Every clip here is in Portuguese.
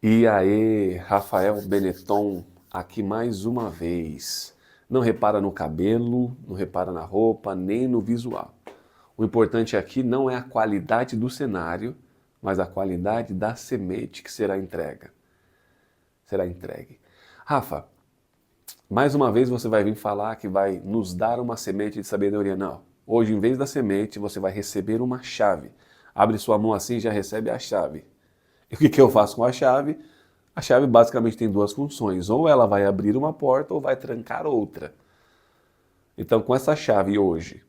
E aí, Rafael Benetton, aqui mais uma vez. Não repara no cabelo, não repara na roupa, nem no visual. O importante aqui não é a qualidade do cenário, mas a qualidade da semente que será entregue. Será entregue. Rafa, mais uma vez você vai vir falar que vai nos dar uma semente de sabedoria. Não. Hoje, em vez da semente, você vai receber uma chave. Abre sua mão assim e já recebe a chave. E o que eu faço com a chave? A chave basicamente tem duas funções. Ou ela vai abrir uma porta ou vai trancar outra. Então, com essa chave hoje,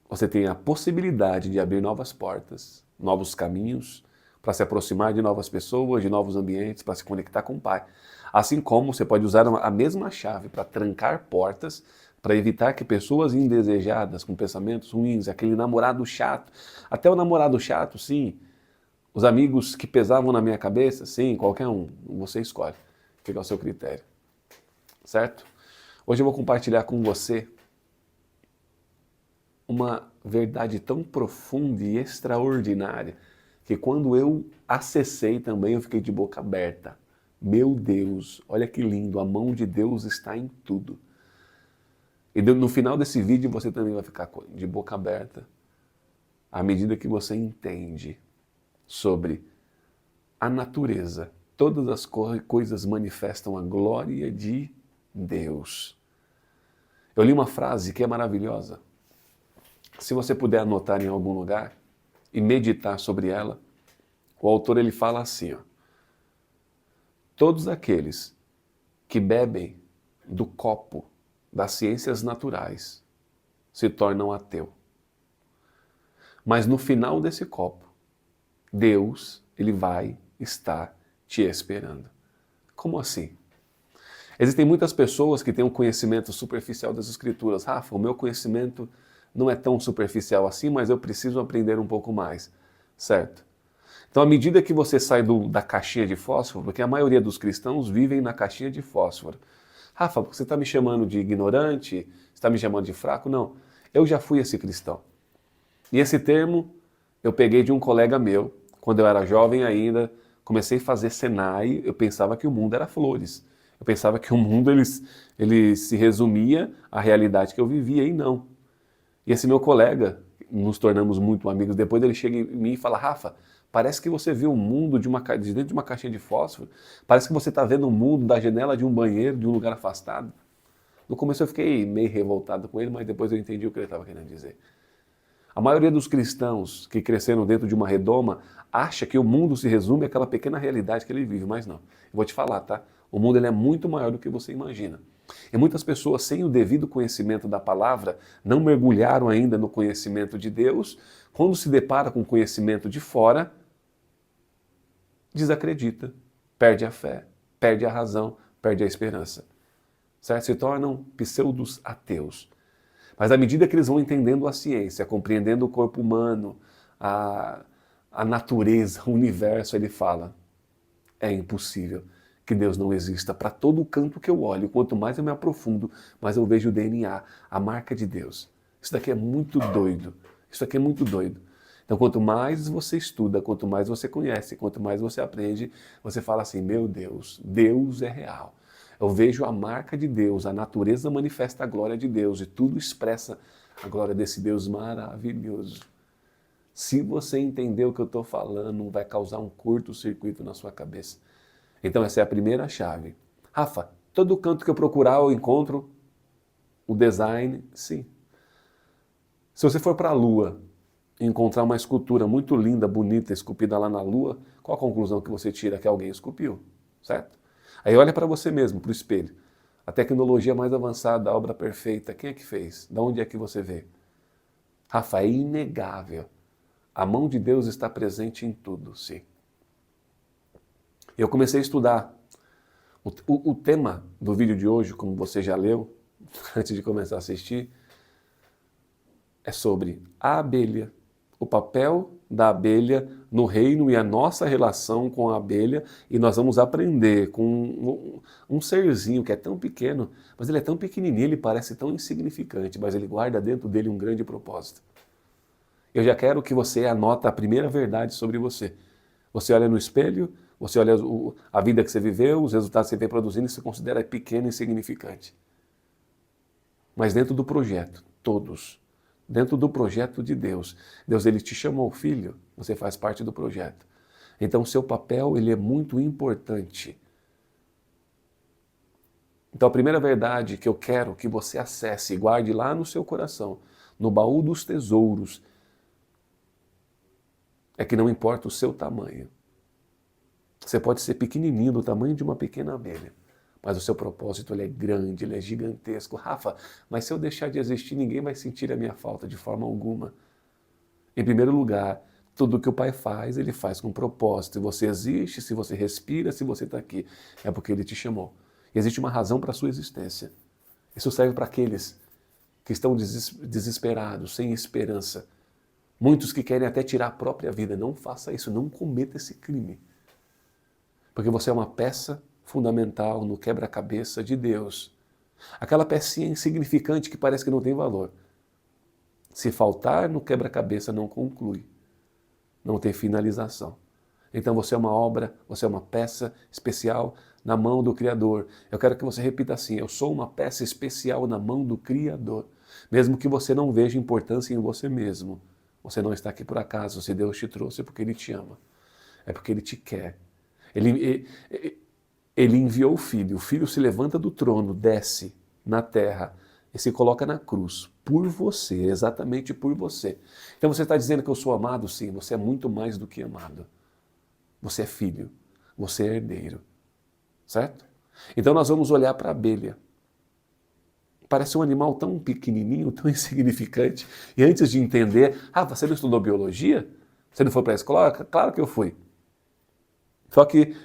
você tem a possibilidade de abrir novas portas, novos caminhos, para se aproximar de novas pessoas, de novos ambientes, para se conectar com o Pai. Assim como você pode usar a mesma chave para trancar portas, para evitar que pessoas indesejadas, com pensamentos ruins, aquele namorado chato, até o namorado chato, sim, os amigos que pesavam na minha cabeça, sim, qualquer um, você escolhe, fica ao seu critério, certo? Hoje eu vou compartilhar com você uma verdade tão profunda e extraordinária que quando eu acessei também eu fiquei de boca aberta. Meu Deus, olha que lindo, a mão de Deus está em tudo. E no final desse vídeo você também vai ficar de boca aberta à medida que você entende sobre a natureza. Todas as coisas manifestam a glória de Deus. Eu li uma frase que é maravilhosa. Se você puder anotar em algum lugar e meditar sobre ela, o autor ele fala assim, ó, todos aqueles que bebem do copo das ciências naturais se tornam ateu. Mas no final desse copo, Deus ele vai estar te esperando. Como assim? Existem muitas pessoas que têm um conhecimento superficial das Escrituras. Rafa, o meu conhecimento não é tão superficial assim, mas eu preciso aprender um pouco mais. Certo? Então, à medida que você sai da caixinha de fósforo, porque a maioria dos cristãos vivem na caixinha de fósforo. Rafa, você está me chamando de ignorante? Você está me chamando de fraco? Não. Eu já fui esse cristão. E esse termo eu peguei de um colega meu, quando eu era jovem ainda, comecei a fazer Senai, eu pensava que o mundo era flores. Eu pensava que o mundo ele se resumia à realidade que eu vivia e não. E esse meu colega, nos tornamos muito amigos, depois ele chega em mim e fala, Rafa, parece que você viu o mundo de dentro de uma caixinha de fósforo, parece que você está vendo o mundo da janela de um banheiro, de um lugar afastado. No começo eu fiquei meio revoltado com ele, mas depois eu entendi o que ele estava querendo dizer. A maioria dos cristãos que cresceram dentro de uma redoma acha que o mundo se resume àquela pequena realidade que ele vive, mas não. Eu vou te falar, tá? O mundo ele é muito maior do que você imagina. E muitas pessoas, sem o devido conhecimento da palavra, não mergulharam ainda no conhecimento de Deus, quando se depara com o conhecimento de fora, desacredita, perde a fé, perde a razão, perde a esperança. Certo? Se tornam pseudos ateus. Mas à medida que eles vão entendendo a ciência, compreendendo o corpo humano, a, a natureza, o universo, ele fala, é impossível que Deus não exista. Para todo canto que eu olho, quanto mais eu me aprofundo, mais eu vejo o DNA, a marca de Deus. Isso daqui é muito doido. Isso daqui é muito doido. Então, quanto mais você estuda, quanto mais você conhece, quanto mais você aprende, você fala assim, meu Deus, Deus é real. Eu vejo a marca de Deus, a natureza manifesta a glória de Deus e tudo expressa a glória desse Deus maravilhoso. Se você entender o que eu estou falando, vai causar um curto-circuito na sua cabeça. Então essa é a primeira chave. Rafa, todo canto que eu procurar eu encontro o design? Sim. Se você for para a Lua e encontrar uma escultura muito linda, bonita, esculpida lá na Lua, qual a conclusão que você tira? Que alguém esculpiu, certo? Aí olha para você mesmo, para o espelho. A tecnologia mais avançada, a obra perfeita, quem é que fez? Da onde é que você vê? Rafa, é inegável. A mão de Deus está presente em tudo, sim. Eu comecei a estudar. O tema do vídeo de hoje, como você já leu, antes de começar a assistir, é sobre a abelha, o papel da abelha no reino e a nossa relação com a abelha, e nós vamos aprender com um serzinho que é tão pequeno, mas ele é tão pequenininho, ele parece tão insignificante, mas ele guarda dentro dele um grande propósito. Eu já quero que você anote a primeira verdade sobre você. Você olha no espelho, você olha a vida que você viveu, os resultados que você vem produzindo e se considera pequeno e insignificante. Mas dentro do projeto, todos, dentro do projeto de Deus, Deus ele te chamou filho, você faz parte do projeto. Então o seu papel ele é muito importante. Então a primeira verdade que eu quero que você acesse e guarde lá no seu coração, no baú dos tesouros, é que não importa o seu tamanho. Você pode ser pequenininho, do tamanho de uma pequena abelha, mas o seu propósito ele é grande, ele é gigantesco. Rafa, mas se eu deixar de existir, ninguém vai sentir a minha falta de forma alguma. Em primeiro lugar, tudo que o Pai faz, ele faz com propósito. Se você existe, se você respira, se você está aqui, é porque ele te chamou. E existe uma razão para a sua existência. Isso serve para aqueles que estão desesperados, sem esperança. Muitos que querem até tirar a própria vida. Não faça isso, não cometa esse crime. Porque você é uma peça fundamental no quebra-cabeça de Deus. Aquela pecinha insignificante que parece que não tem valor. Se faltar no quebra-cabeça, não conclui. Não tem finalização. Então você é uma obra, você é uma peça especial na mão do Criador. Eu quero que você repita assim: eu sou uma peça especial na mão do Criador. Mesmo que você não veja importância em você mesmo. Você não está aqui por acaso. Se Deus te trouxe é porque Ele te ama. É porque Ele te quer. Ele enviou o filho se levanta do trono, desce na terra e se coloca na cruz, por você, exatamente por você. Então você está dizendo que eu sou amado? Sim, você é muito mais do que amado. Você é filho, você é herdeiro, certo? Então nós vamos olhar para a abelha. Parece um animal tão pequenininho, tão insignificante, e antes de entender, você não estudou biologia? Você não foi para a escola? Claro que eu fui. Só que,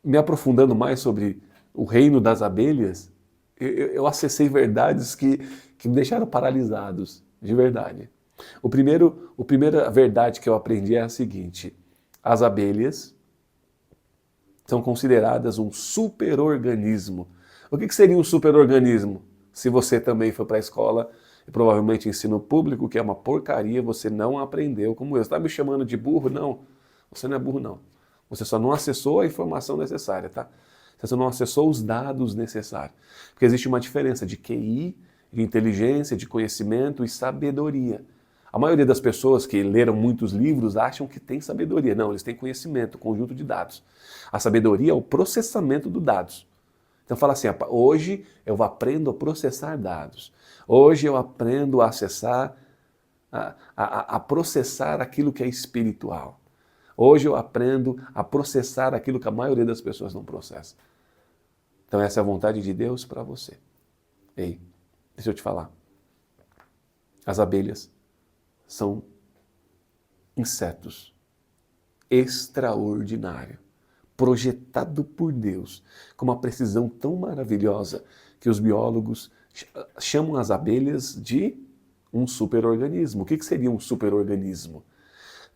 me aprofundando mais sobre o reino das abelhas, eu acessei verdades que me deixaram paralisados, de verdade. A primeira verdade que eu aprendi é a seguinte: as abelhas são consideradas um superorganismo. O que seria um superorganismo? Se você também foi para a escola, e provavelmente ensino público, que é uma porcaria, você não aprendeu como eu. Você está me chamando de burro? Não, você não é burro não. Você só não acessou a informação necessária, tá? Você só não acessou os dados necessários. Porque existe uma diferença de QI, de inteligência, de conhecimento e sabedoria. A maioria das pessoas que leram muitos livros acham que tem sabedoria. Não, eles têm conhecimento, conjunto de dados. A sabedoria é o processamento dos dados. Então fala assim, hoje eu aprendo a processar dados. Hoje eu aprendo a acessar, a processar aquilo que é espiritual. Hoje eu aprendo a processar aquilo que a maioria das pessoas não processa. Então essa é a vontade de Deus para você. Ei, deixa eu te falar. As abelhas são insetos extraordinários, projetado por Deus com uma precisão tão maravilhosa que os biólogos chamam as abelhas de um superorganismo. O que seria um superorganismo?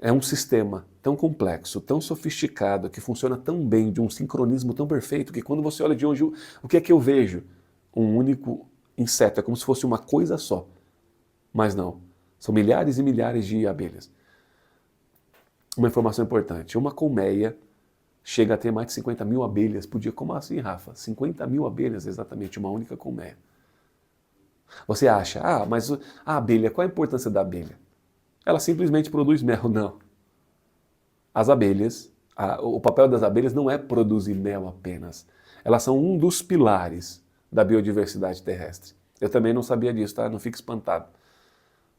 É um sistema tão complexo, tão sofisticado, que funciona tão bem, de um sincronismo tão perfeito, que quando você olha de onde, o que é que eu vejo? Um único inseto, é como se fosse uma coisa só. Mas não, são milhares e milhares de abelhas. Uma informação importante, uma colmeia chega a ter mais de 50 mil abelhas por dia. Como assim, Rafa? 50 mil abelhas, exatamente, uma única colmeia. Você acha, mas a abelha, qual a importância da abelha? Ela simplesmente produz mel, não. As abelhas, o papel das abelhas não é produzir mel apenas. Elas são um dos pilares da biodiversidade terrestre. Eu também não sabia disso, tá? Não fique espantado.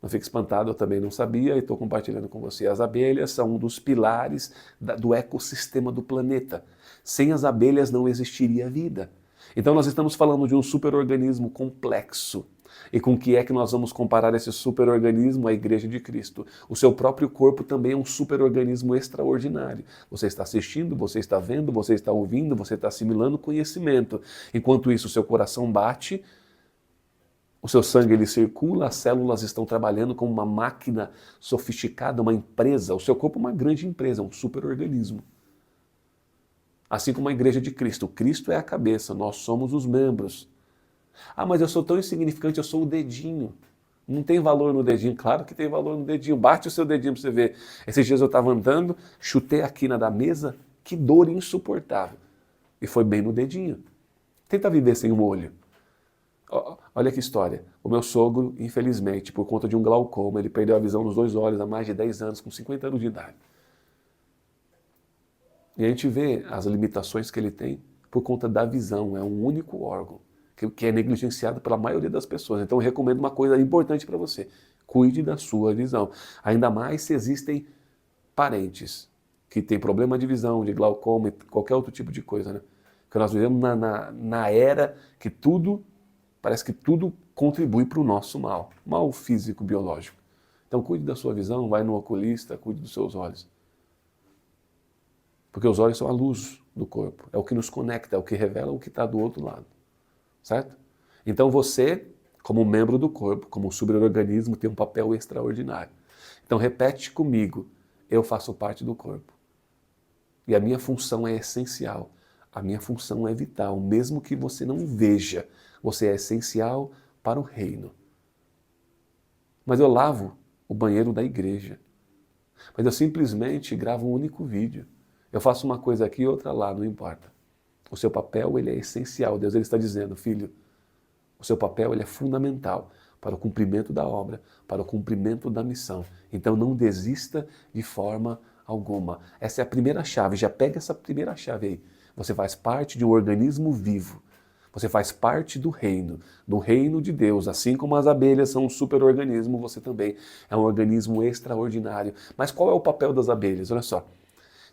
Não fique espantado, eu também não sabia e estou compartilhando com você. As abelhas são um dos pilares do ecossistema do planeta. Sem as abelhas não existiria vida. Então nós estamos falando de um superorganismo complexo. E com o que é que nós vamos comparar esse superorganismo? A Igreja de Cristo. O seu próprio corpo também é um superorganismo extraordinário. Você está assistindo, você está vendo, você está ouvindo, você está assimilando conhecimento. Enquanto isso, o seu coração bate, o seu sangue ele circula, as células estão trabalhando como uma máquina sofisticada, uma empresa. O seu corpo é uma grande empresa, um superorganismo. Assim como a Igreja de Cristo. Cristo é a cabeça, nós somos os membros. Mas eu sou tão insignificante, eu sou o dedinho. Não tem valor no dedinho? Claro que tem valor no dedinho. Bate o seu dedinho para você ver. Esses dias eu estava andando, chutei a quina da mesa, que dor insuportável. E foi bem no dedinho. Tenta viver sem um olho. Olha que história. O meu sogro, infelizmente, por conta de um glaucoma, ele perdeu a visão nos 2 olhos há mais de 10 anos, com 50 anos de idade. E a gente vê as limitações que ele tem por conta da visão. É um único órgão que é negligenciado pela maioria das pessoas. Então eu recomendo uma coisa importante para você. Cuide da sua visão. Ainda mais se existem parentes que têm problema de visão, de glaucoma e qualquer outro tipo de coisa, né? Porque nós vivemos na era que parece que tudo contribui para o nosso mal físico, biológico. Então cuide da sua visão, vai no oculista, cuide dos seus olhos. Porque os olhos são a luz do corpo, é o que nos conecta, é o que revela o que está do outro lado, certo? Então você, como membro do corpo, como superorganismo, tem um papel extraordinário. Então repete comigo, eu faço parte do corpo. E a minha função é essencial, a minha função é vital, mesmo que você não veja, você é essencial para o reino. Mas eu lavo o banheiro da igreja, mas eu simplesmente gravo um único vídeo. Eu faço uma coisa aqui e outra lá, não importa. O seu papel ele é essencial. Deus ele está dizendo, filho, o seu papel ele é fundamental para o cumprimento da obra, para o cumprimento da missão. Então não desista de forma alguma. Essa é a primeira chave, já pega essa primeira chave aí. Você faz parte de um organismo vivo. Você faz parte do reino de Deus. Assim como as abelhas são um superorganismo, você também é um organismo extraordinário. Mas qual é o papel das abelhas? Olha só.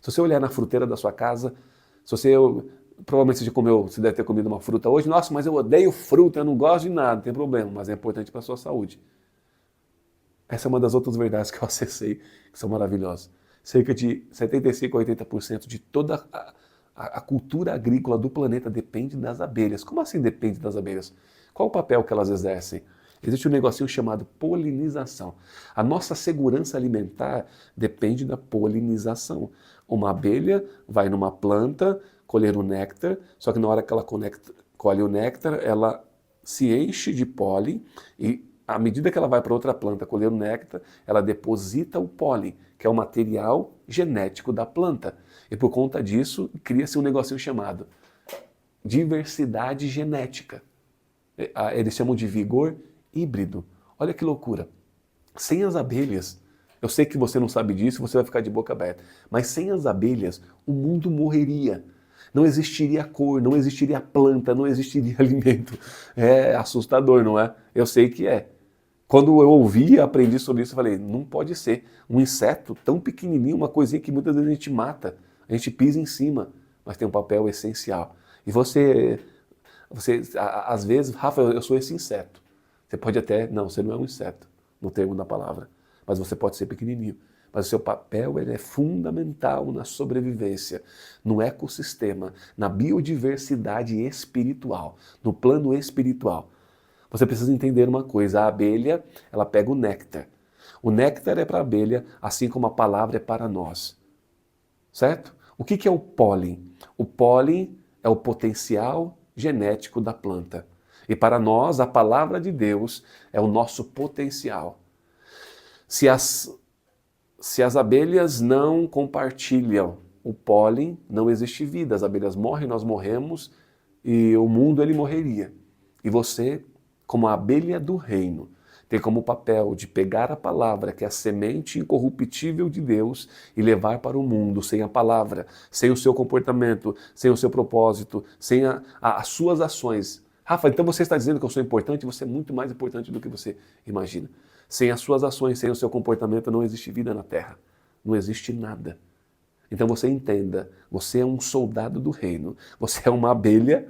Se você olhar na fruteira da sua casa, provavelmente você deve ter comido uma fruta hoje, nossa, mas eu odeio fruta, eu não gosto de nada, não tem problema, mas é importante para a sua saúde. Essa é uma das outras verdades que eu acessei, que são maravilhosas. Cerca de 75% a 80% de toda a cultura agrícola do planeta depende das abelhas. Como assim depende das abelhas? Qual o papel que elas exercem? Existe um negocinho chamado polinização. A nossa segurança alimentar depende da polinização. Uma abelha vai numa planta colher o néctar, só que na hora que ela colhe o néctar, ela se enche de pólen e à medida que ela vai para outra planta colher o néctar, ela deposita o pólen, que é o material genético da planta. E por conta disso, cria-se um negocinho chamado diversidade genética. Eles chamam de vigor híbrido. Olha que loucura. Sem as abelhas, eu sei que você não sabe disso, você vai ficar de boca aberta, mas sem as abelhas, o mundo morreria. Não existiria cor, não existiria planta, não existiria alimento. É assustador, não é? Eu sei que é. Quando eu ouvi e aprendi sobre isso, eu falei, não pode ser. Um inseto tão pequenininho, uma coisinha que muitas vezes a gente mata, a gente pisa em cima, mas tem um papel essencial. E você às vezes, Rafa, eu sou esse inseto. Você pode até, não, você não é um inseto, no termo da palavra, mas você pode ser pequenininho. Mas o seu papel ele é fundamental na sobrevivência, no ecossistema, na biodiversidade espiritual, no plano espiritual. Você precisa entender uma coisa, a abelha, ela pega o néctar. O néctar é para a abelha, assim como a palavra é para nós. Certo? O que é o pólen? O pólen é o potencial genético da planta. E para nós, a palavra de Deus é o nosso potencial. Se as abelhas não compartilham o pólen, não existe vida. As abelhas morrem, nós morremos e o mundo ele morreria. E você, como a abelha do reino, tem como papel de pegar a palavra, que é a semente incorruptível de Deus, e levar para o mundo sem a palavra, sem o seu comportamento, sem o seu propósito, sem as suas ações. Rafa, então você está dizendo que eu sou importante? Você é muito mais importante do que você imagina. Sem as suas ações, sem o seu comportamento, não existe vida na terra. Não existe nada. Então você entenda, você é um soldado do reino. Você é uma abelha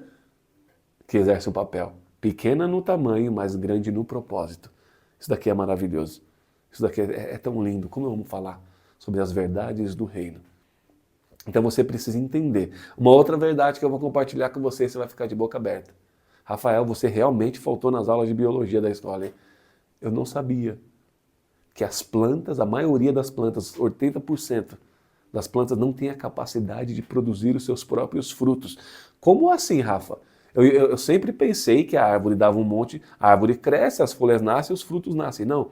que exerce um papel. Pequena no tamanho, mas grande no propósito. Isso daqui é maravilhoso. Isso daqui é tão lindo. Como eu amo falar sobre as verdades do reino? Então você precisa entender. Uma outra verdade que eu vou compartilhar com você, você vai ficar de boca aberta. Rafael, você realmente faltou nas aulas de biologia da escola, hein? Eu não sabia que as plantas, a maioria das plantas, 80% das plantas não tem a capacidade de produzir os seus próprios frutos. Como assim, Rafa? Eu sempre pensei que a árvore dava um monte, a árvore cresce, as folhas nascem, os frutos nascem. Não,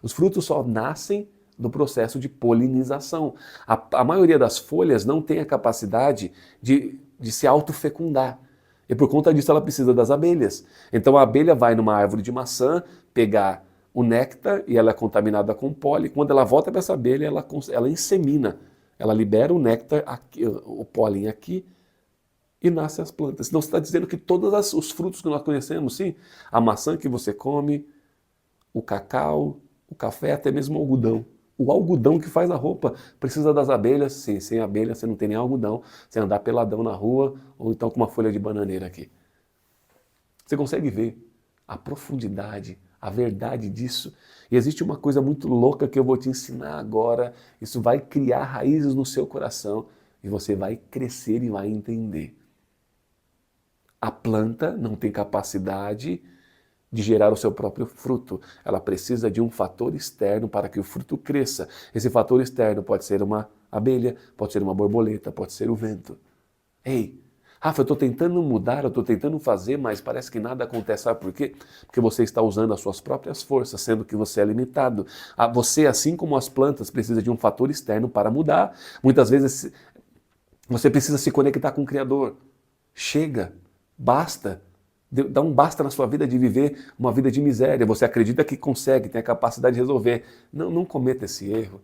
os frutos só nascem do processo de polinização. A maioria das folhas não tem a capacidade de se autofecundar. E por conta disso ela precisa das abelhas. Então a abelha vai numa árvore de maçã pegar o néctar e ela é contaminada com pólen. Quando ela volta para essa abelha, ela insemina. Ela libera o néctar, aqui, o pólen aqui, e nascem as plantas. Então você está dizendo que todos os frutos que nós conhecemos, sim, a maçã que você come, o cacau, o café, até mesmo o algodão. O algodão que faz a roupa precisa das abelhas, sim, sem abelha você não tem nem algodão, você andar peladão na rua ou então com uma folha de bananeira aqui. Você consegue ver a profundidade, a verdade disso? E existe uma coisa muito louca que eu vou te ensinar agora, isso vai criar raízes no seu coração e você vai crescer e vai entender. A planta não tem capacidade de gerar o seu próprio fruto. Ela precisa de um fator externo para que o fruto cresça. Esse fator externo pode ser uma abelha, pode ser uma borboleta, pode ser o vento. Ei, Rafa, eu estou tentando mudar, eu estou tentando fazer, mas parece que nada acontece. Sabe por quê? Porque você está usando as suas próprias forças, sendo que você é limitado. Você, assim como as plantas, precisa de um fator externo para mudar. Muitas vezes você precisa se conectar com o Criador. Chega, basta. Dá um basta na sua vida de viver uma vida de miséria. Você acredita que consegue, tem a capacidade de resolver. Não cometa esse erro.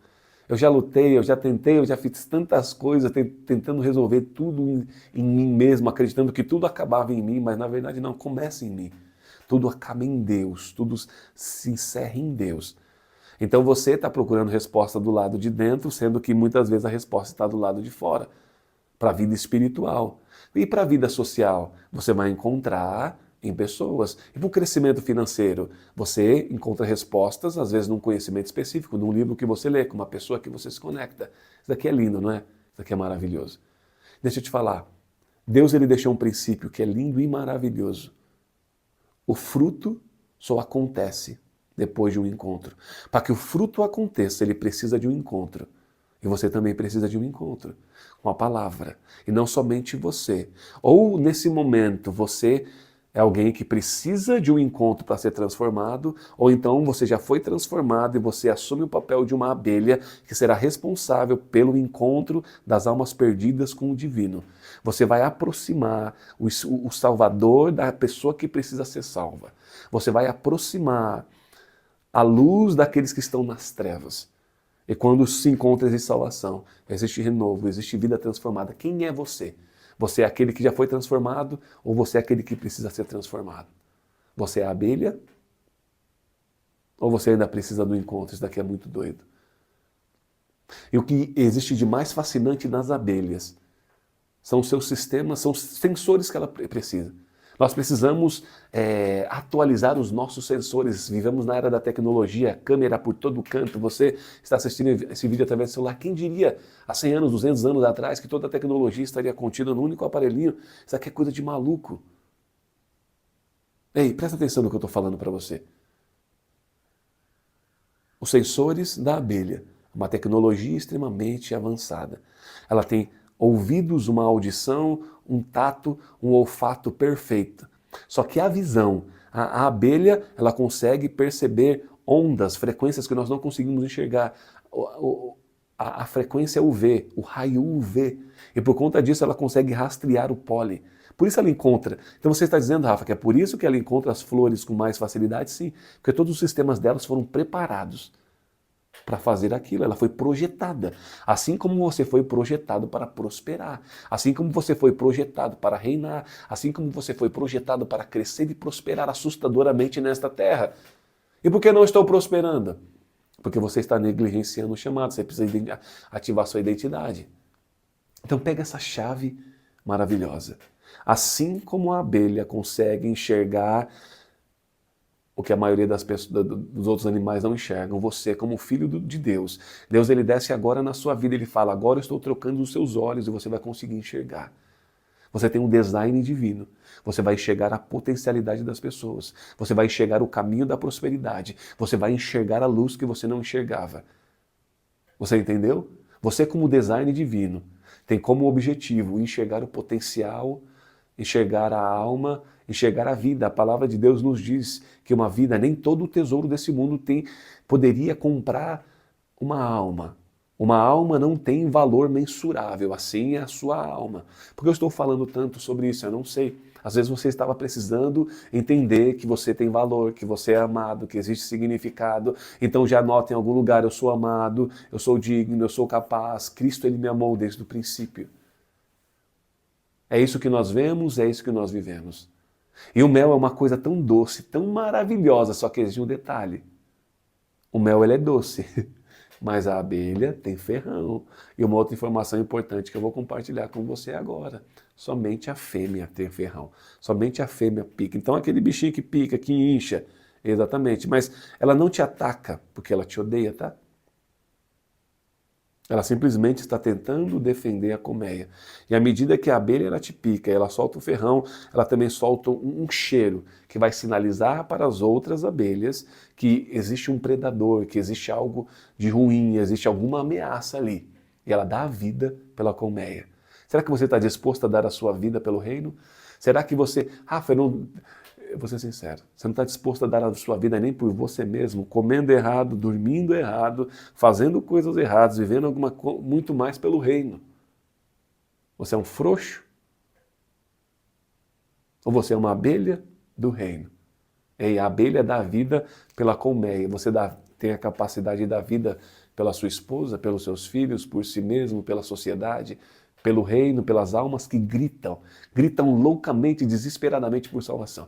Eu já lutei, eu já tentei, eu já fiz tantas coisas tentando resolver tudo em mim mesmo, acreditando que tudo acabava em mim, mas na verdade não, começa em mim. Tudo acaba em Deus, tudo se encerra em Deus. Então você está procurando resposta do lado de dentro, sendo que muitas vezes a resposta está do lado de fora, para a vida espiritual. E para a vida social, você vai encontrar em pessoas. E para o crescimento financeiro, você encontra respostas, às vezes num conhecimento específico, num livro que você lê, com uma pessoa que você se conecta. Isso daqui é lindo, não é? Isso daqui é maravilhoso. Deixa eu te falar. Deus ele deixou um princípio que é lindo e maravilhoso. O fruto só acontece depois de um encontro. Para que o fruto aconteça, ele precisa de um encontro. E você também precisa de um encontro com a palavra. E não somente você. Ou nesse momento você é alguém que precisa de um encontro para ser transformado, ou então você já foi transformado e você assume o papel de uma abelha que será responsável pelo encontro das almas perdidas com o divino. Você vai aproximar o Salvador da pessoa que precisa ser salva. Você vai aproximar a luz daqueles que estão nas trevas. E quando se encontra existe salvação, existe renovo, existe vida transformada. Quem é você? Você é aquele que já foi transformado ou você é aquele que precisa ser transformado? Você é a abelha ou você ainda precisa do encontro? Isso daqui é muito doido. E o que existe de mais fascinante nas abelhas são os seus sistemas, são os sensores que ela precisa. Nós precisamos atualizar os nossos sensores. Vivemos na era da tecnologia, câmera por todo canto. Você está assistindo esse vídeo através do celular. Quem diria, há 100 anos, 200 anos atrás, que toda a tecnologia estaria contida num único aparelhinho? Isso aqui é coisa de maluco. Ei, presta atenção no que eu estou falando para você. Os sensores da abelha, uma tecnologia extremamente avançada. Ela tem ouvidos, uma audição, um tato, um olfato perfeito. Só que a visão, a abelha, ela consegue perceber ondas, frequências que nós não conseguimos enxergar. A frequência UV, o raio UV. E por conta disso ela consegue rastrear o pólen. Por isso ela encontra. Então você está dizendo, Rafa, que é por isso que ela encontra as flores com mais facilidade? Sim, porque todos os sistemas delas foram preparados para fazer aquilo, ela foi projetada. Assim como você foi projetado para prosperar, assim como você foi projetado para reinar, assim como você foi projetado para crescer e prosperar assustadoramente nesta terra. E por que não estou prosperando? Porque você está negligenciando o chamado, você precisa ativar sua identidade. Então pega essa chave maravilhosa. Assim como a abelha consegue enxergar o que a maioria das pessoas, dos outros animais não enxergam, você como filho de Deus. Deus ele desce agora na sua vida, ele fala, agora eu estou trocando os seus olhos e você vai conseguir enxergar. Você tem um design divino, você vai enxergar a potencialidade das pessoas, você vai enxergar o caminho da prosperidade, você vai enxergar a luz que você não enxergava. Você entendeu? Você como design divino tem como objetivo enxergar o potencial enxergar a alma, enxergar a vida. A palavra de Deus nos diz que uma vida, nem todo o tesouro desse mundo poderia comprar uma alma. Uma alma não tem valor mensurável, assim é a sua alma. Por que eu estou falando tanto sobre isso? Eu não sei. Às vezes você estava precisando entender que você tem valor, que você é amado, que existe significado. Então já anota em algum lugar, eu sou amado, eu sou digno, eu sou capaz. Cristo, ele me amou desde o princípio. É isso que nós vemos, é isso que nós vivemos. E o mel é uma coisa tão doce, tão maravilhosa, só que existe um detalhe. O mel, ele é doce, mas a abelha tem ferrão. E uma outra informação importante que eu vou compartilhar com você agora. Somente a fêmea tem ferrão. Somente a fêmea pica. Então aquele bichinho que pica, que incha, exatamente. Mas ela não te ataca porque ela te odeia, tá? Ela simplesmente está tentando defender a colmeia. E à medida que a abelha ela te pica, ela solta o ferrão, ela também solta um cheiro que vai sinalizar para as outras abelhas que existe um predador, que existe algo de ruim, existe alguma ameaça ali. E ela dá a vida pela colmeia. Será que você está disposto a dar a sua vida pelo reino? Será que você... Rafa, eu vou ser sincero, você não está disposto a dar a sua vida nem por você mesmo, comendo errado, dormindo errado, fazendo coisas erradas, vivendo muito mais pelo reino. Você é um frouxo? Ou você é uma abelha do reino? E a abelha dá a vida pela colmeia. Você tem a capacidade de dar vida pela sua esposa, pelos seus filhos, por si mesmo, pela sociedade, pelo reino, pelas almas que gritam loucamente, desesperadamente por salvação.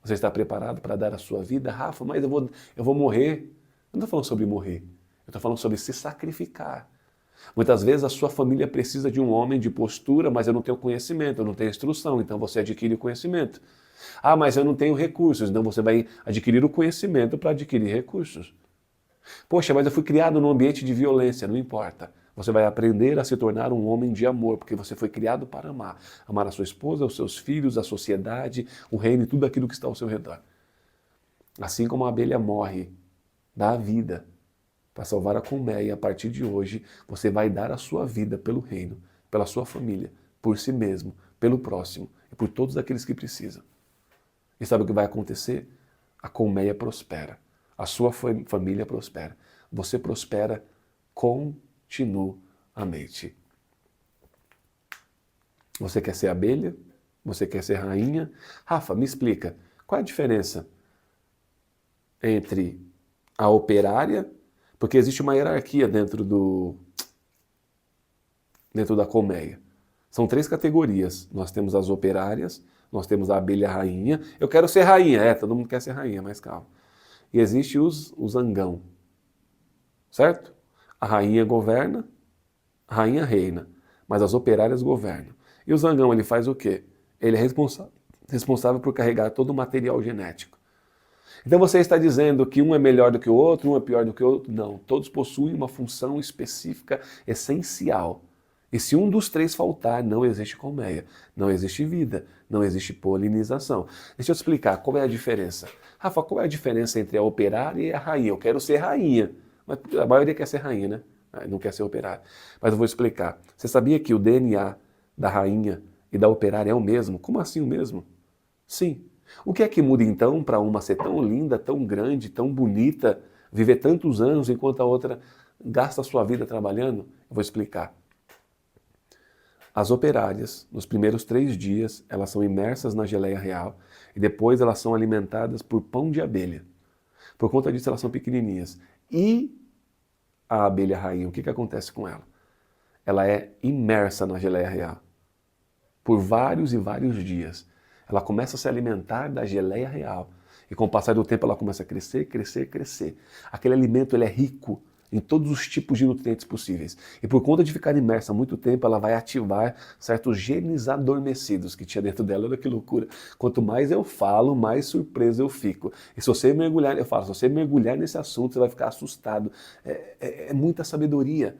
Você está preparado para dar a sua vida? Rafa, mas eu vou morrer. Eu não estou falando sobre morrer. Eu estou falando sobre se sacrificar. Muitas vezes a sua família precisa de um homem de postura, mas eu não tenho conhecimento, eu não tenho instrução, então você adquire o conhecimento. Ah, mas eu não tenho recursos, então você vai adquirir o conhecimento para adquirir recursos. Poxa, mas eu fui criado num ambiente de violência, não importa. Você vai aprender a se tornar um homem de amor, porque você foi criado para amar. Amar a sua esposa, os seus filhos, a sociedade, o reino e tudo aquilo que está ao seu redor. Assim como a abelha morre, dá a vida para salvar a colmeia, a partir de hoje você vai dar a sua vida pelo reino, pela sua família, por si mesmo, pelo próximo e por todos aqueles que precisam. E sabe o que vai acontecer? A colmeia prospera, a sua família prospera, você prospera continuamente. Você quer ser abelha? Você quer ser rainha? Rafa, me explica, qual é a diferença entre a operária, porque existe uma hierarquia dentro da colmeia. São 3 categorias. Nós temos as operárias, nós temos a abelha rainha. Eu quero ser rainha. Todo mundo quer ser rainha, mas calma. E existe os zangão, certo? A rainha governa, a rainha reina, mas as operárias governam. E o zangão, ele faz o quê? Ele é responsável por carregar todo o material genético. Então você está dizendo que um é melhor do que o outro, um é pior do que o outro? Não, todos possuem uma função específica, essencial. E se um dos 3 faltar, não existe colmeia, não existe vida, não existe polinização. Deixa eu te explicar qual é a diferença. Rafa, qual é a diferença entre a operária e a rainha? Eu quero ser rainha, mas a maioria quer ser rainha, né? Não quer ser operária. Mas eu vou explicar. Você sabia que o DNA da rainha e da operária é o mesmo? Como assim o mesmo? Sim. O que é que muda então para uma ser tão linda, tão grande, tão bonita, viver tantos anos enquanto a outra gasta a sua vida trabalhando? Eu vou explicar. As operárias, nos primeiros 3 dias, elas são imersas na geleia real e depois elas são alimentadas por pão de abelha. Por conta disso elas são pequenininhas. E a abelha rainha, o que acontece com ela? Ela é imersa na geleia real por vários e vários dias. Ela começa a se alimentar da geleia real. E com o passar do tempo ela começa a crescer, crescer, crescer. Aquele alimento ele é rico em todos os tipos de nutrientes possíveis. E por conta de ficar imersa há muito tempo, ela vai ativar certos genes adormecidos que tinha dentro dela. Olha que loucura. Quanto mais eu falo, mais surpreso eu fico. E se você mergulhar, eu falo, se você mergulhar nesse assunto, você vai ficar assustado. É muita sabedoria,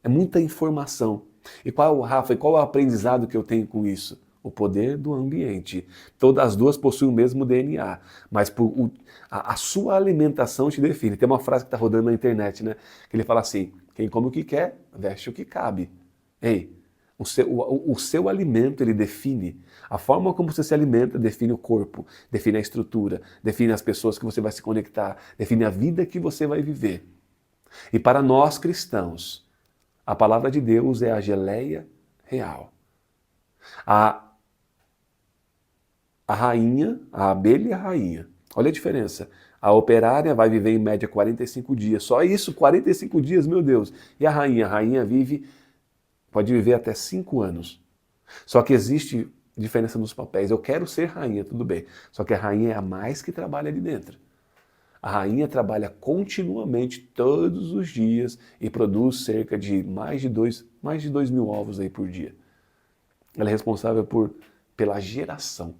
é muita informação. E Rafa, qual é o aprendizado que eu tenho com isso? O poder do ambiente. Todas as duas possuem o mesmo DNA, mas a sua alimentação te define. Tem uma frase que está rodando na internet, né? Que ele fala assim, quem come o que quer, veste o que cabe. Ei, O seu alimento, ele define. A forma como você se alimenta define o corpo, define a estrutura, define as pessoas que você vai se conectar, define a vida que você vai viver. E para nós cristãos, a palavra de Deus é a geleia real. A rainha, a abelha e a rainha. Olha a diferença. A operária vai viver em média 45 dias. Só isso, 45 dias, meu Deus. E a rainha? A rainha pode viver até 5 anos. Só que existe diferença nos papéis. Eu quero ser rainha, tudo bem. Só que a rainha é a mais que trabalha ali dentro. A rainha trabalha continuamente, todos os dias, e produz cerca de mais de 2.000 ovos aí por dia. Ela é responsável pela geração.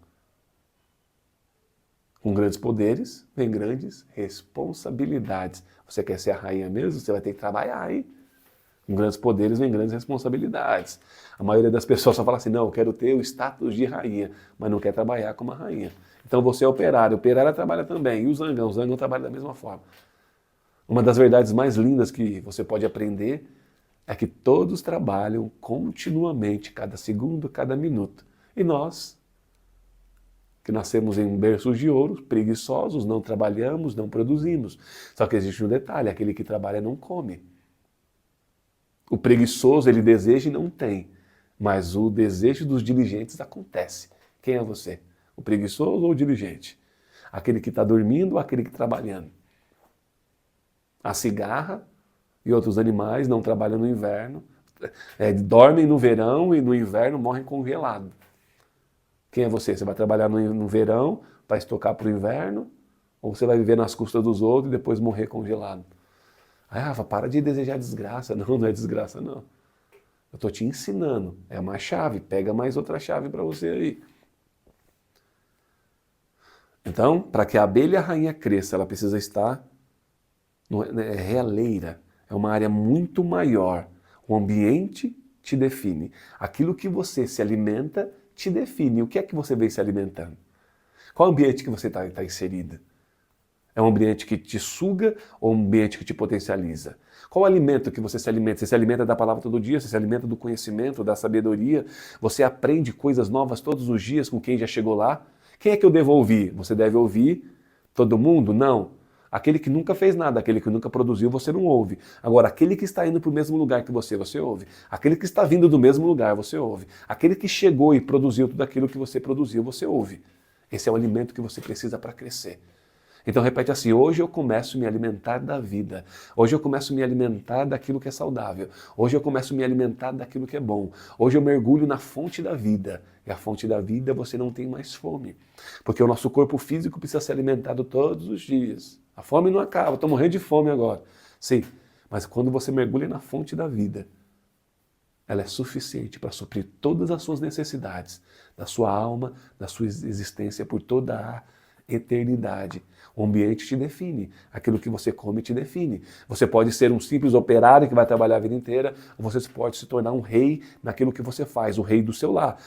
Com grandes poderes, vem grandes responsabilidades. Você quer ser a rainha mesmo? Você vai ter que trabalhar, hein? Com grandes poderes, vem grandes responsabilidades. A maioria das pessoas só fala assim, não, eu quero ter o status de rainha, mas não quer trabalhar como a rainha. Então você é operário, operária trabalha também. E o zangão trabalha da mesma forma. Uma das verdades mais lindas que você pode aprender é que todos trabalham continuamente, cada segundo, cada minuto. E nós, que nascemos em berços de ouro, preguiçosos, não trabalhamos, não produzimos. Só que existe um detalhe, aquele que trabalha não come. O preguiçoso, ele deseja e não tem, mas o desejo dos diligentes acontece. Quem é você? O preguiçoso ou o diligente? Aquele que está dormindo ou aquele que está trabalhando? A cigarra e outros animais não trabalham no inverno, dormem no verão e no inverno morrem congelados. Quem é você? Você vai trabalhar no verão para estocar para o inverno? Ou você vai viver nas custas dos outros e depois morrer congelado? Ah, Rafa, para de desejar desgraça. Não, não é desgraça, não. Eu estou te ensinando. É uma chave. Pega mais outra chave para você aí. Então, para que a abelha rainha cresça, ela precisa estar realeira. É uma área muito maior. O ambiente te define. Aquilo que você se alimenta te define. O que é que você vem se alimentando? Qual ambiente que você está inserido? É um ambiente que te suga ou um ambiente que te potencializa? Qual alimento que você se alimenta? Você se alimenta da palavra todo dia? Você se alimenta do conhecimento, da sabedoria? Você aprende coisas novas todos os dias com quem já chegou lá? Quem é que eu devo ouvir? Você deve ouvir todo mundo? Não. Aquele que nunca fez nada, aquele que nunca produziu, você não ouve. Agora, aquele que está indo para o mesmo lugar que você ouve. Aquele que está vindo do mesmo lugar, você ouve. Aquele que chegou e produziu tudo aquilo que você produziu, você ouve. Esse é o alimento que você precisa para crescer. Então repete assim, hoje eu começo a me alimentar da vida. Hoje eu começo a me alimentar daquilo que é saudável. Hoje eu começo a me alimentar daquilo que é bom. Hoje eu mergulho na fonte da vida. E a fonte da vida você não tem mais fome. Porque o nosso corpo físico precisa ser alimentado todos os dias. A fome não acaba, estou morrendo de fome agora. Sim, mas quando você mergulha na fonte da vida, ela é suficiente para suprir todas as suas necessidades, da sua alma, da sua existência por toda a eternidade. O ambiente te define, aquilo que você come te define. Você pode ser um simples operário que vai trabalhar a vida inteira, ou você pode se tornar um rei naquilo que você faz, o rei do seu lar.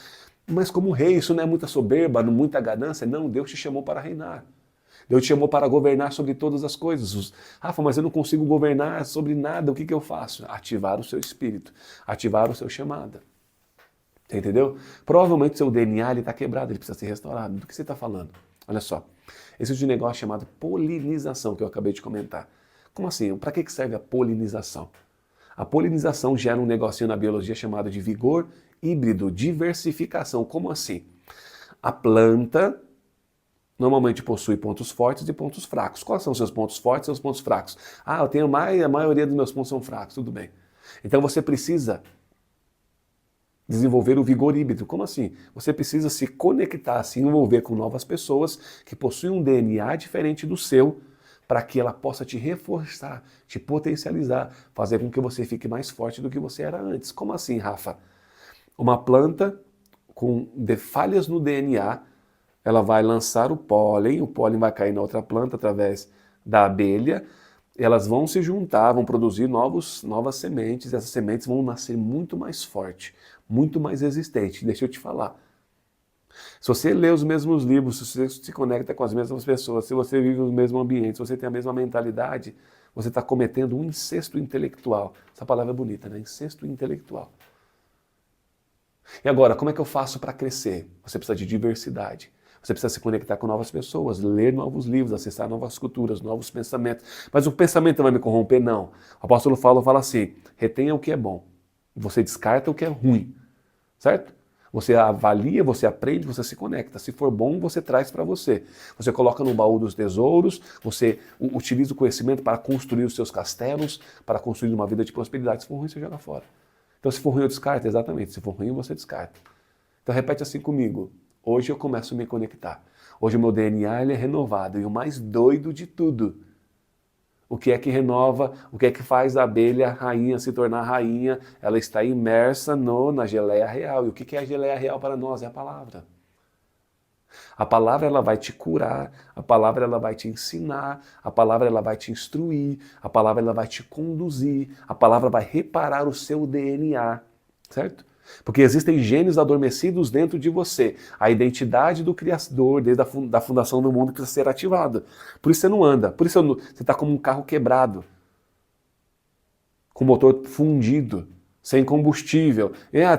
Mas como rei, isso não é muita soberba, não muita ganância, não, Deus te chamou para reinar. Deus te chamou para governar sobre todas as coisas. Rafa, mas eu não consigo governar sobre nada, o que eu faço? Ativar o seu espírito, ativar o seu chamado. Você entendeu? Provavelmente seu DNA está quebrado, ele precisa ser restaurado. Do que você está falando? Olha só, existe um negócio chamado polinização, que eu acabei de comentar. Como assim? Para que serve a polinização? A polinização gera um negocinho na biologia chamado de vigor híbrido, diversificação. Como assim? A planta normalmente possui pontos fortes e pontos fracos. Quais são os seus pontos fortes e seus pontos fracos? Ah, eu tenho a maioria dos meus pontos são fracos, tudo bem. Então você precisa desenvolver o vigor híbrido. Como assim? Você precisa se conectar, se envolver com novas pessoas que possuem um DNA diferente do seu, para que ela possa te reforçar, te potencializar, fazer com que você fique mais forte do que você era antes. Como assim, Rafa? Uma planta com falhas no DNA, ela vai lançar o pólen vai cair na outra planta através da abelha, elas vão se juntar, vão produzir novas sementes, e essas sementes vão nascer muito mais forte, muito mais resistente. Deixa eu te falar. Se você lê os mesmos livros, se você se conecta com as mesmas pessoas, se você vive no mesmo ambiente, se você tem a mesma mentalidade, você está cometendo um incesto intelectual. Essa palavra é bonita, né? Incesto intelectual. E agora, como é que eu faço para crescer? Você precisa de diversidade. Você precisa se conectar com novas pessoas, ler novos livros, acessar novas culturas, novos pensamentos. Mas o pensamento vai me corromper? Não. O apóstolo Paulo fala assim, retenha o que é bom. Você descarta o que é ruim. Certo? Você avalia, você aprende, você se conecta. Se for bom, você traz para você. Você coloca no baú dos tesouros, você utiliza o conhecimento para construir os seus castelos, para construir uma vida de prosperidade. Se for ruim, você joga fora. Então, se for ruim, eu descarto, exatamente. Se for ruim, você descarta. Então, repete assim comigo. Hoje eu começo a me conectar. Hoje o meu DNA ele é renovado. E o mais doido de tudo, o que é que renova, o que é que faz a abelha rainha se tornar rainha? Ela está imersa na geleia real. E o que é a geleia real para nós? É a palavra. A palavra ela vai te curar, a palavra ela vai te ensinar, a palavra ela vai te instruir, a palavra ela vai te conduzir, a palavra vai reparar o seu DNA, certo? Porque existem gênios adormecidos dentro de você. A identidade do Criador, desde a fundação do mundo, precisa ser ativada. Por isso você não anda, por isso você está como um carro quebrado, com o motor fundido, sem combustível.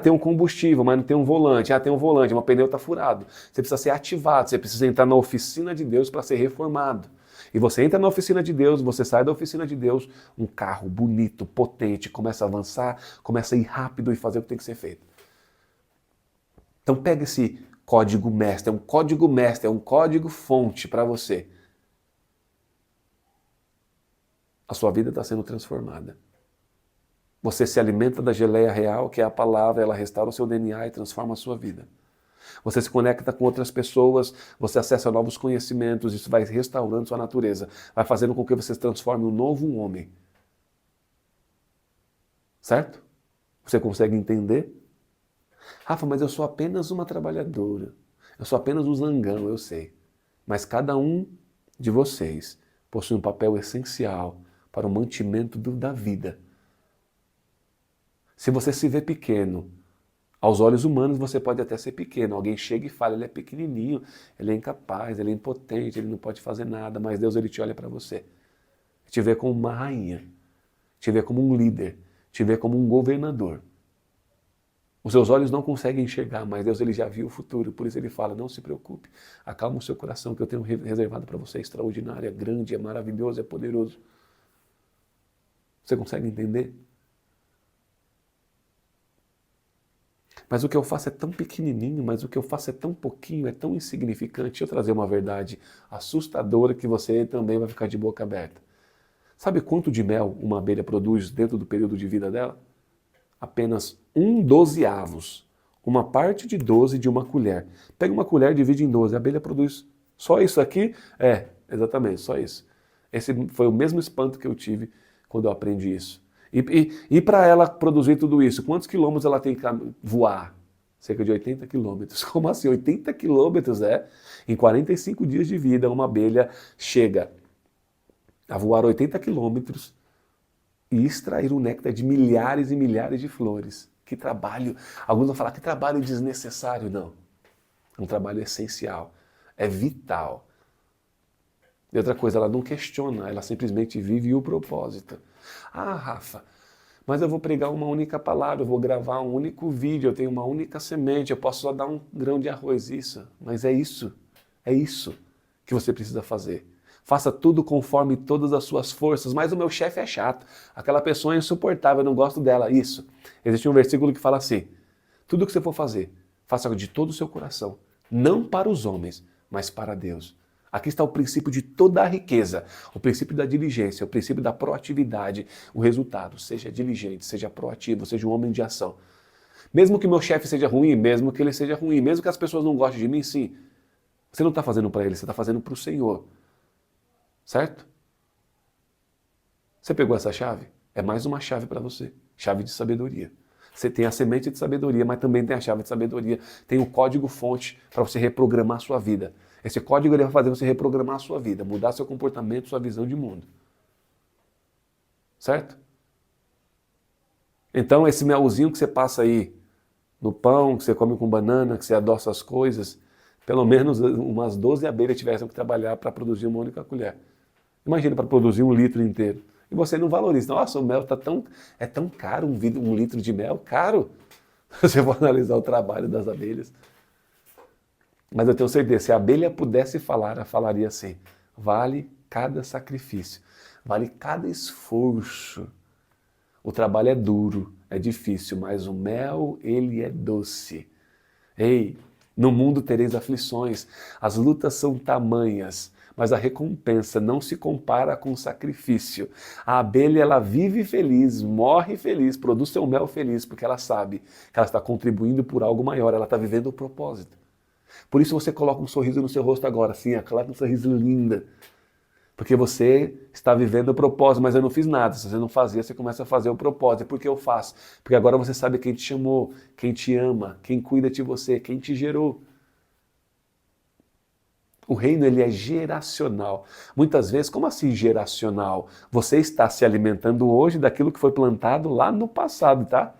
Tem um combustível, mas não tem um volante. Tem um volante, mas o pneu está furado. Você precisa ser ativado, você precisa entrar na oficina de Deus para ser reformado. E você entra na oficina de Deus, você sai da oficina de Deus, um carro bonito, potente, começa a avançar, começa a ir rápido e fazer o que tem que ser feito. Então pega esse código mestre, é um código mestre, é um código fonte para você. A sua vida está sendo transformada. Você se alimenta da geleia real, que é a palavra, ela restaura o seu DNA e transforma a sua vida. Você se conecta com outras pessoas, você acessa novos conhecimentos, isso vai restaurando sua natureza, vai fazendo com que você se transforme em um novo homem. Certo? Você consegue entender? Rafa, mas eu sou apenas uma trabalhadora, eu sou apenas um zangão, eu sei. Mas cada um de vocês possui um papel essencial para o mantimento da vida. Se você se vê pequeno, aos olhos humanos você pode até ser pequeno. Alguém chega e fala, ele é pequenininho, ele é incapaz, ele é impotente, ele não pode fazer nada, mas Deus ele te olha para você. Te vê como uma rainha, te vê como um líder, te vê como um governador. Os seus olhos não conseguem enxergar, mas Deus ele já viu o futuro, por isso ele fala, não se preocupe, acalma o seu coração que eu tenho reservado para você, é extraordinário, é grande, é maravilhoso, é poderoso. Você consegue entender? Mas o que eu faço é tão pequenininho, mas o que eu faço é tão pouquinho, é tão insignificante. Deixa eu trazer uma verdade assustadora que você também vai ficar de boca aberta. Sabe quanto de mel uma abelha produz dentro do período de vida dela? Apenas 1/12, uma parte de 12 de uma colher. Pega uma colher e divide em 12, a abelha produz só isso aqui? Exatamente, só isso. Esse foi o mesmo espanto que eu tive quando eu aprendi isso. E para ela produzir tudo isso, quantos quilômetros ela tem que voar? Cerca de 80 quilômetros. Como assim? 80 quilômetros, Em 45 dias de vida, uma abelha chega a voar 80 quilômetros e extrair o néctar de milhares e milhares de flores. Que trabalho! Alguns vão falar que trabalho desnecessário. Não. É um trabalho essencial. É vital. E outra coisa, ela não questiona, ela simplesmente vive o propósito. Rafa, mas eu vou pregar uma única palavra, eu vou gravar um único vídeo, eu tenho uma única semente, eu posso só dar um grão de arroz. Mas é isso que você precisa fazer. Faça tudo conforme todas as suas forças, mas o meu chefe é chato, aquela pessoa é insuportável, eu não gosto dela. Isso. Existe um versículo que fala assim, tudo que você for fazer, faça de todo o seu coração, não para os homens, mas para Deus. Aqui está o princípio de toda a riqueza, o princípio da diligência, o princípio da proatividade, o resultado. Seja diligente, seja proativo, seja um homem de ação. Mesmo que meu chefe seja ruim, mesmo que ele seja ruim, mesmo que as pessoas não gostem de mim, sim. Você não está fazendo para ele, você está fazendo para o Senhor. Certo? Você pegou essa chave? É mais uma chave para você. Chave de sabedoria. Você tem a semente de sabedoria, mas também tem a chave de sabedoria. Tem o código-fonte para você reprogramar a sua vida. Esse código ele vai fazer você reprogramar a sua vida, mudar seu comportamento, sua visão de mundo. Certo? Então esse melzinho que você passa aí no pão, que você come com banana, que você adoça as coisas, pelo menos umas 12 abelhas tivessem que trabalhar para produzir uma única colher. Imagina para produzir 1 litro inteiro. E você não valoriza. Nossa, o mel é tão caro, um litro de mel, caro. Se você for analisar o trabalho das abelhas. Mas eu tenho certeza, se a abelha pudesse falar, ela falaria assim: vale cada sacrifício, vale cada esforço. O trabalho é duro, é difícil, mas o mel, ele é doce. Ei, no mundo tereis aflições, as lutas são tamanhas, mas a recompensa não se compara com o sacrifício. A abelha, ela vive feliz, morre feliz, produz seu mel feliz, porque ela sabe que ela está contribuindo por algo maior, ela está vivendo o propósito. Por isso você coloca um sorriso no seu rosto agora, assim, aquela um sorriso linda. Porque você está vivendo o propósito, mas eu não fiz nada. Se você não fazia, você começa a fazer o propósito. Por que eu faço? Porque agora você sabe quem te chamou, quem te ama, quem cuida de você, quem te gerou. O reino, ele é geracional. Muitas vezes, como assim geracional? Você está se alimentando hoje daquilo que foi plantado lá no passado, tá?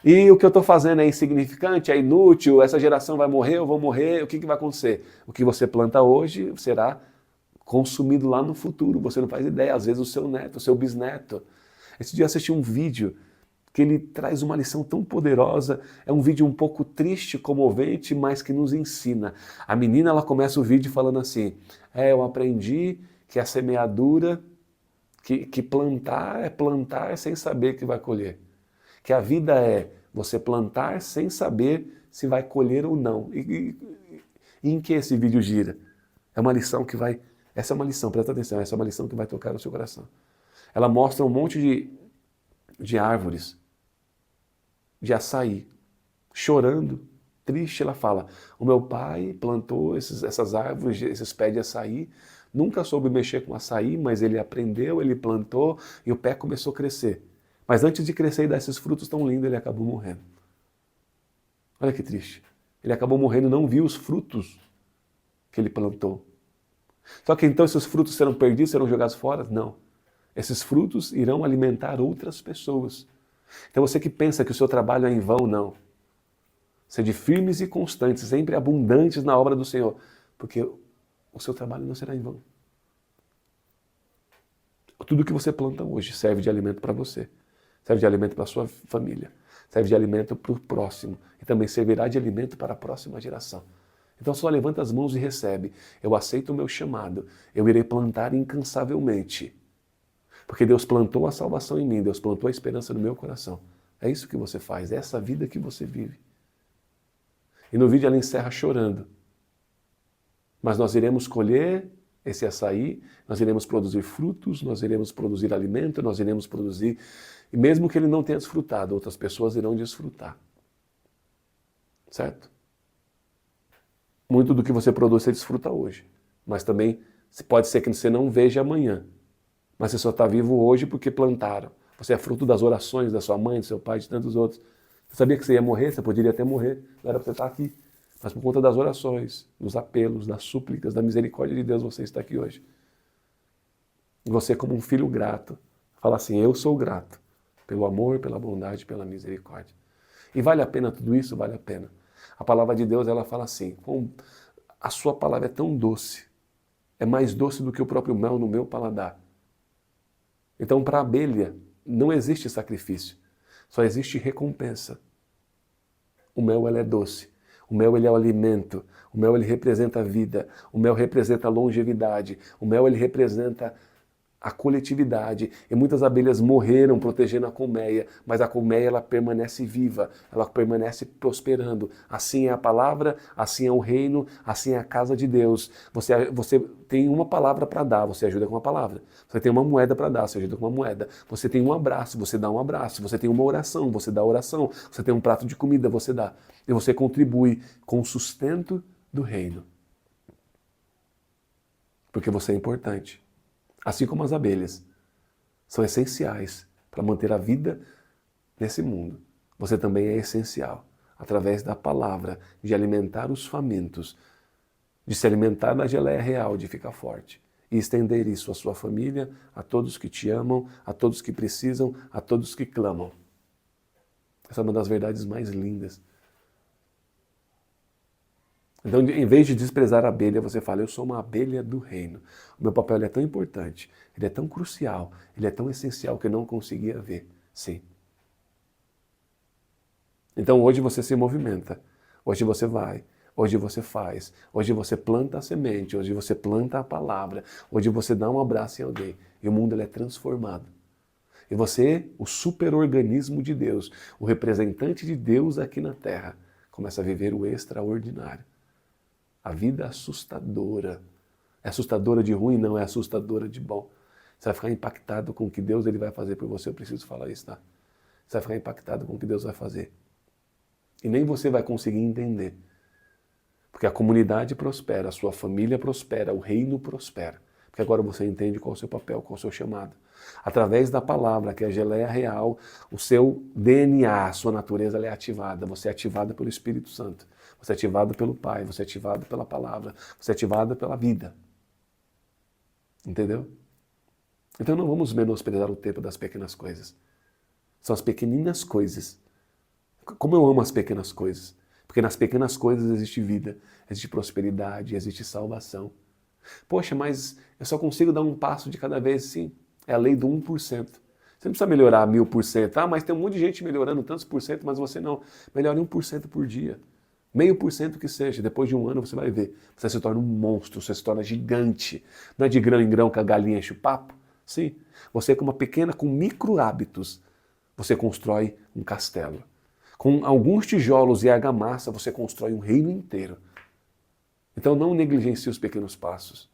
E o que eu estou fazendo é insignificante, é inútil, essa geração vai morrer, eu vou morrer, o que vai acontecer? O que você planta hoje será consumido lá no futuro, você não faz ideia, às vezes o seu neto, o seu bisneto. Esse dia eu assisti um vídeo que ele traz uma lição tão poderosa, é um vídeo um pouco triste, comovente, mas que nos ensina. A menina, ela começa o vídeo falando assim, eu aprendi que a semeadura, que plantar sem saber que vai colher. Que a vida é você plantar sem saber se vai colher ou não. E em que esse vídeo gira? É uma lição que vai... Essa é uma lição, presta atenção, essa é uma lição que vai tocar no seu coração. Ela mostra um monte de árvores, de açaí, chorando, triste. Ela fala, o meu pai plantou essas árvores, esses pés de açaí, nunca soube mexer com açaí, mas ele aprendeu, ele plantou e o pé começou a crescer. Mas antes de crescer e dar esses frutos tão lindos, ele acabou morrendo. Olha que triste. Ele acabou morrendo e não viu os frutos que ele plantou. Só que então esses frutos serão perdidos, serão jogados fora? Não. Esses frutos irão alimentar outras pessoas. Então você que pensa que o seu trabalho é em vão, não. Sede firmes e constantes, sempre abundantes na obra do Senhor, porque o seu trabalho não será em vão. Tudo que você planta hoje serve de alimento para você, serve de alimento para a sua família, serve de alimento para o próximo e também servirá de alimento para a próxima geração. Então só levanta as mãos e recebe. Eu aceito o meu chamado. Eu irei plantar incansavelmente. Porque Deus plantou a salvação em mim. Deus plantou a esperança no meu coração. É isso que você faz. É essa vida que você vive. E no vídeo ela encerra chorando. Mas nós iremos colher esse açaí. Nós iremos produzir frutos. Nós iremos produzir alimento. Nós iremos produzir... E mesmo que ele não tenha desfrutado, outras pessoas irão desfrutar. Certo? Muito do que você produz você desfruta hoje, mas também pode ser que você não veja amanhã, mas você só está vivo hoje porque plantaram. Você é fruto das orações da sua mãe, do seu pai, de tantos outros. Você sabia que você ia morrer? Você poderia até morrer, não era para você estar aqui, mas por conta das orações, dos apelos, das súplicas, da misericórdia de Deus, você está aqui hoje. E você, como um filho grato, fala assim, eu sou grato pelo amor, pela bondade, pela misericórdia. E vale a pena tudo isso? Vale a pena. A palavra de Deus, ela fala assim, a sua palavra é tão doce, é mais doce do que o próprio mel no meu paladar. Então, para a abelha, não existe sacrifício, só existe recompensa. O mel, ele é doce, o mel, ele é o alimento, o mel, ele representa a vida, o mel representa a longevidade, o mel, ele representa a coletividade, e muitas abelhas morreram protegendo a colmeia, mas a colmeia ela permanece viva, ela permanece prosperando. Assim é a palavra, assim é o reino, assim é a casa de Deus. Você tem uma palavra para dar, você ajuda com uma palavra. Você tem uma moeda para dar, você ajuda com uma moeda. Você tem um abraço, você dá um abraço. Você tem uma oração, você dá oração. Você tem um prato de comida, você dá. E você contribui com o sustento do reino. Porque você é importante. Assim como as abelhas são essenciais para manter a vida nesse mundo, você também é essencial, através da palavra, de alimentar os famintos, de se alimentar da geleia real, de ficar forte, e estender isso à sua família, a todos que te amam, a todos que precisam, a todos que clamam. Essa é uma das verdades mais lindas. Então, em vez de desprezar a abelha, você fala, eu sou uma abelha do reino. O meu papel é tão importante, ele é tão crucial, ele é tão essencial que eu não conseguia ver. Sim. Então hoje você se movimenta, hoje você vai, hoje você faz, hoje você planta a semente, hoje você planta a palavra, hoje você dá um abraço em alguém e o mundo ele é transformado. E você, o superorganismo de Deus, o representante de Deus aqui na Terra, começa a viver o extraordinário. A vida assustadora. É assustadora de ruim, não é assustadora de bom. Você vai ficar impactado com o que Deus ele vai fazer por você. Eu preciso falar isso, tá? Você vai ficar impactado com o que Deus vai fazer. E nem você vai conseguir entender. Porque a comunidade prospera, a sua família prospera, o reino prospera. Porque agora você entende qual é o seu papel, qual é o seu chamado. Através da palavra, que é a geleia real, o seu DNA, a sua natureza é ativada. Você é ativado pelo Espírito Santo. Você é ativado pelo Pai, você é ativado pela palavra, você é ativado pela vida. Entendeu? Então não vamos menosprezar o tempo das pequenas coisas. São as pequeninas coisas. Como eu amo as pequenas coisas. Porque nas pequenas coisas existe vida, existe prosperidade, existe salvação. Poxa, mas eu só consigo dar um passo de cada vez, sim. É a lei do 1%. Você não precisa melhorar 1000%. Ah, mas tem um monte de gente melhorando tantos por cento, mas você não. Melhore 1% por dia. 0,5% que seja. Depois de um ano você vai ver. Você se torna um monstro, você se torna gigante. Não é de grão em grão que a galinha enche o papo? Sim. Você com uma pequena, com micro hábitos, você constrói um castelo. Com alguns tijolos e argamassa, você constrói um reino inteiro. Então não negligencie os pequenos passos.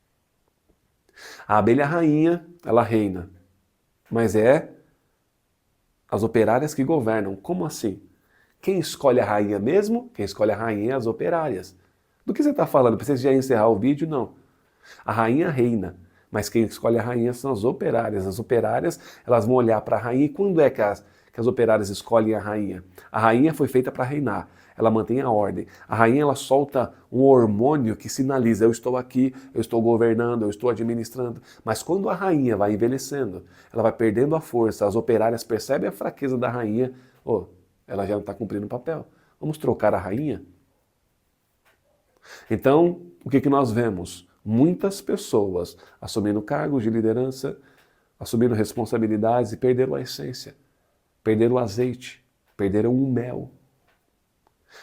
A abelha rainha, ela reina, mas é as operárias que governam. Como assim? Quem escolhe a rainha mesmo? Quem escolhe a rainha é as operárias. Do que você está falando? Precisa já encerrar o vídeo? Não. A rainha reina, mas quem escolhe a rainha são as operárias. As operárias, elas vão olhar para a rainha. E quando é que as operárias escolhem a rainha? A rainha foi feita para reinar. Ela mantém a ordem. A rainha, ela solta um hormônio que sinaliza: eu estou aqui, eu estou governando, eu estou administrando. Mas quando a rainha vai envelhecendo, ela vai perdendo a força, as operárias percebem a fraqueza da rainha. Ela já não está cumprindo o papel. Vamos trocar a rainha? Então, o que nós vemos? Muitas pessoas assumindo cargos de liderança, assumindo responsabilidades e perderam a essência, perderam o azeite, perderam o mel.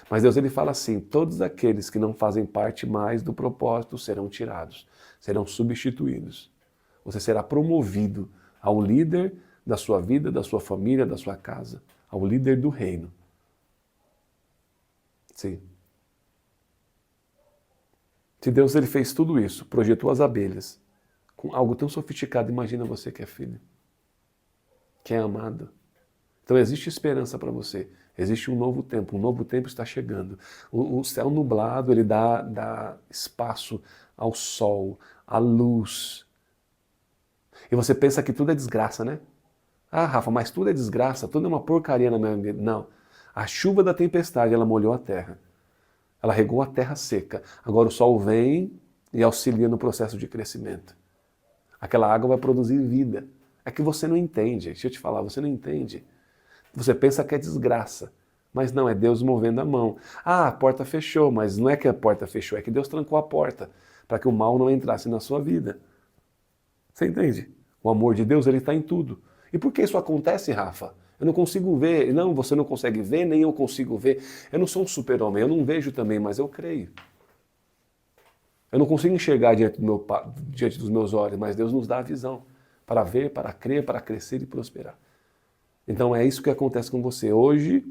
Mas Deus ele fala assim: todos aqueles que não fazem parte mais do propósito serão tirados, serão substituídos. Você será promovido ao líder da sua vida, da sua família, da sua casa, ao líder do reino. Sim. Se Deus ele fez tudo isso, projetou as abelhas, com algo tão sofisticado, imagina você que é filho, que é amado. Então existe esperança para você, existe um novo tempo está chegando. O céu nublado ele dá espaço ao sol, à luz. E você pensa que tudo é desgraça, né? Ah, Rafa, mas tudo é desgraça, tudo é uma porcaria na minha vida. Não, a chuva da tempestade ela molhou a terra. Ela regou a terra seca. Agora o sol vem e auxilia no processo de crescimento. Aquela água vai produzir vida. É que você não entende. Deixa eu te falar, você não entende. Você pensa que é desgraça. Mas não, é Deus movendo a mão. Ah, a porta fechou, mas não é que a porta fechou, é que Deus trancou a porta para que o mal não entrasse na sua vida. Você entende? O amor de Deus, ele está em tudo. E por que isso acontece, Rafa? Eu não consigo ver. Não, você não consegue ver, nem eu consigo ver. Eu não sou um super-homem, eu não vejo também, mas eu creio. Eu não consigo enxergar diante dos meus olhos, mas Deus nos dá a visão para ver, para crer, para crescer e prosperar. Então é isso que acontece com você. Hoje,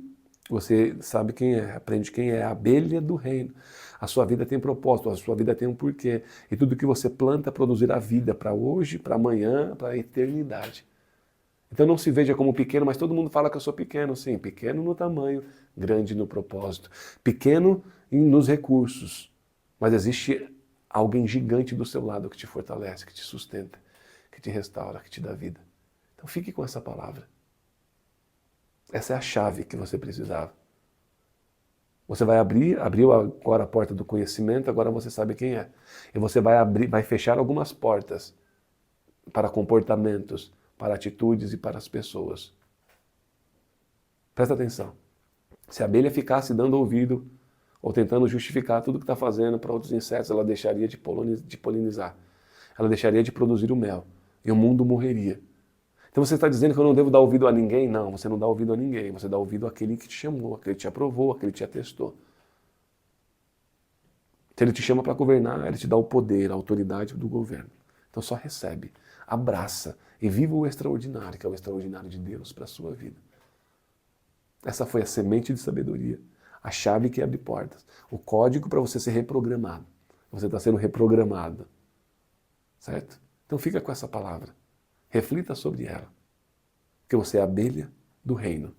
você sabe quem é, aprende quem é a abelha do reino. A sua vida tem propósito, a sua vida tem um porquê. E tudo que você planta produzirá vida para hoje, para amanhã, para a eternidade. Então não se veja como pequeno, mas todo mundo fala que eu sou pequeno, sim. Pequeno no tamanho, grande no propósito. Pequeno nos recursos. Mas existe alguém gigante do seu lado que te fortalece, que te sustenta, que te restaura, que te dá vida. Então fique com essa palavra. Essa é a chave que você precisava. Você vai abriu agora a porta do conhecimento, agora você sabe quem é. E você vai fechar algumas portas para comportamentos, para atitudes e para as pessoas. Presta atenção. Se a abelha ficasse dando ouvido ou tentando justificar tudo que está fazendo para outros insetos, ela deixaria de polinizar. Ela deixaria de produzir o mel. E o mundo morreria. Então você está dizendo que eu não devo dar ouvido a ninguém? Não, você não dá ouvido a ninguém. Você dá ouvido àquele que te chamou, àquele que te aprovou, àquele que te atestou. Se ele te chama para governar, ele te dá o poder, a autoridade do governo. Então só recebe, abraça e viva o extraordinário, que é o extraordinário de Deus para a sua vida. Essa foi a semente de sabedoria, a chave que abre portas, o código para você ser reprogramado. Você está sendo reprogramado, certo? Então fica com essa palavra, reflita sobre ela, que você é a abelha do reino.